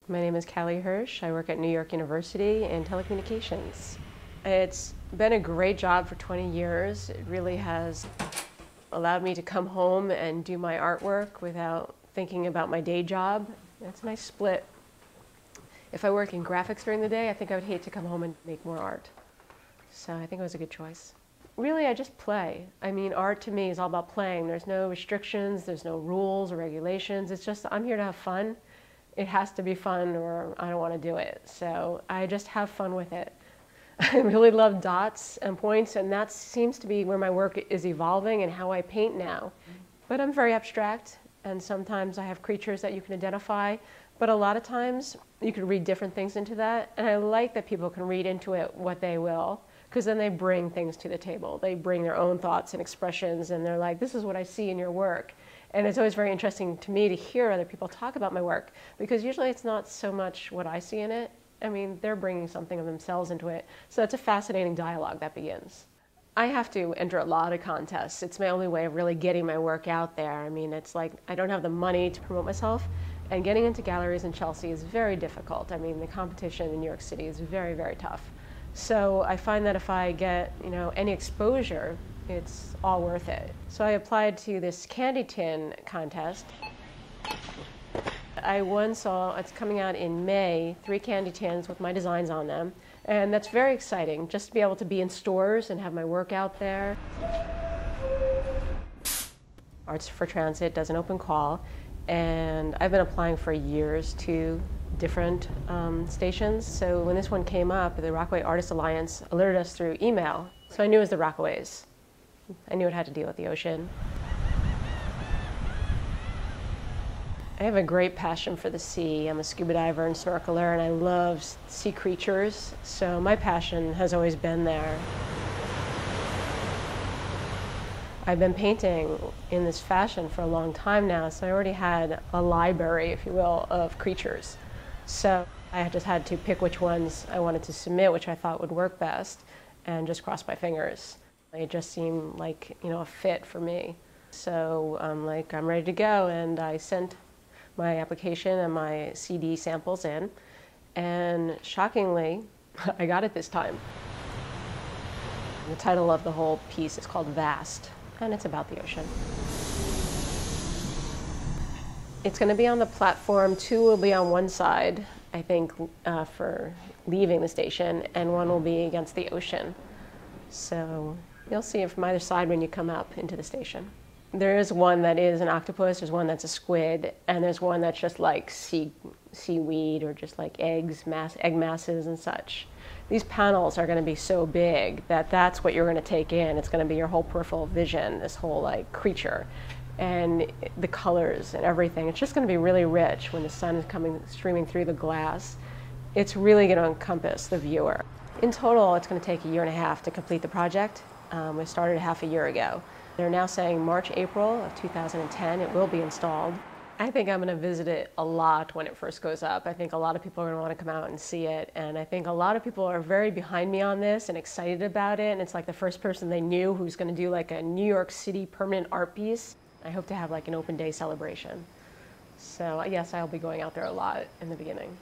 My name is Callie Hirsch. I work at New York University in telecommunications. It's been a great job for 20 years. It really has allowed me to come home and do my artwork without thinking about my day job. That's a nice split. If I work in graphics during the day, I think I would hate to come home and make more art. So I think it was a good choice. Really, I just play. I mean, art to me is all about playing. There's no restrictions, there's no rules or regulations. It's just, I'm here to have fun. It has to be fun or I don't want to do it. So I just have fun with it. I really love dots and points, and that seems to be where my work is evolving and how I paint now. But I'm very abstract, and sometimes I have creatures that you can identify, but a lot of times you can read different things into that, and I like that people can read into it what they will, because then they bring things to the table. They bring their own thoughts and expressions, and they're like, this is what I see in your work. And it's always very interesting to me to hear other people talk about my work, because usually it's not so much what I see in it. I mean, they're bringing something of themselves into it. So it's a fascinating dialogue that begins. I have to enter a lot of contests. It's my only way of really getting my work out there. I mean, it's like I don't have the money to promote myself, and getting into galleries in Chelsea is very difficult. I mean, the competition in New York City is very, very tough. So I find that if I get, any exposure, it's all worth it. So I applied to this candy tin contest. I once saw, it's coming out in May, 3 candy tins with my designs on them. And that's very exciting, just to be able to be in stores and have my work out there. Arts for Transit does an open call, and I've been applying for years to different stations. So when this one came up, the Rockaway Artist Alliance alerted us through email. So I knew it was the Rockaways. I knew it had to deal with the ocean. I have a great passion for the sea. I'm a scuba diver and snorkeler, and I love sea creatures, so my passion has always been there. I've been painting in this fashion for a long time now, so I already had a library, if you will, of creatures. So I just had to pick which ones I wanted to submit, which I thought would work best, and just cross my fingers. It just seemed like, a fit for me. So I'm ready to go, and I sent my application and my CD samples in, and shockingly, I got it this time. The title of the whole piece is called Vast, and it's about the ocean. It's going to be on the platform. 2 will be on one side, I think, for leaving the station, and 1 will be against the ocean. So you'll see it from either side when you come up into the station. There is one that is an octopus, there's one that's a squid, and there's one that's just like seaweed or just like egg masses and such. These panels are going to be so big that that's what you're going to take in. It's going to be your whole peripheral vision, this whole creature, and the colors and everything. It's just going to be really rich when the sun is streaming through the glass. It's really going to encompass the viewer. In total, it's going to take 1.5 years to complete the project. We started half a year ago. They're now saying March, April of 2010 it will be installed. I think I'm going to visit it a lot when it first goes up. I think a lot of people are going to want to come out and see it, and I think a lot of people are very behind me on this and excited about it, and it's like the first person they knew who's going to do a New York City permanent art piece. I hope to have an open day celebration. So yes, I'll be going out there a lot in the beginning.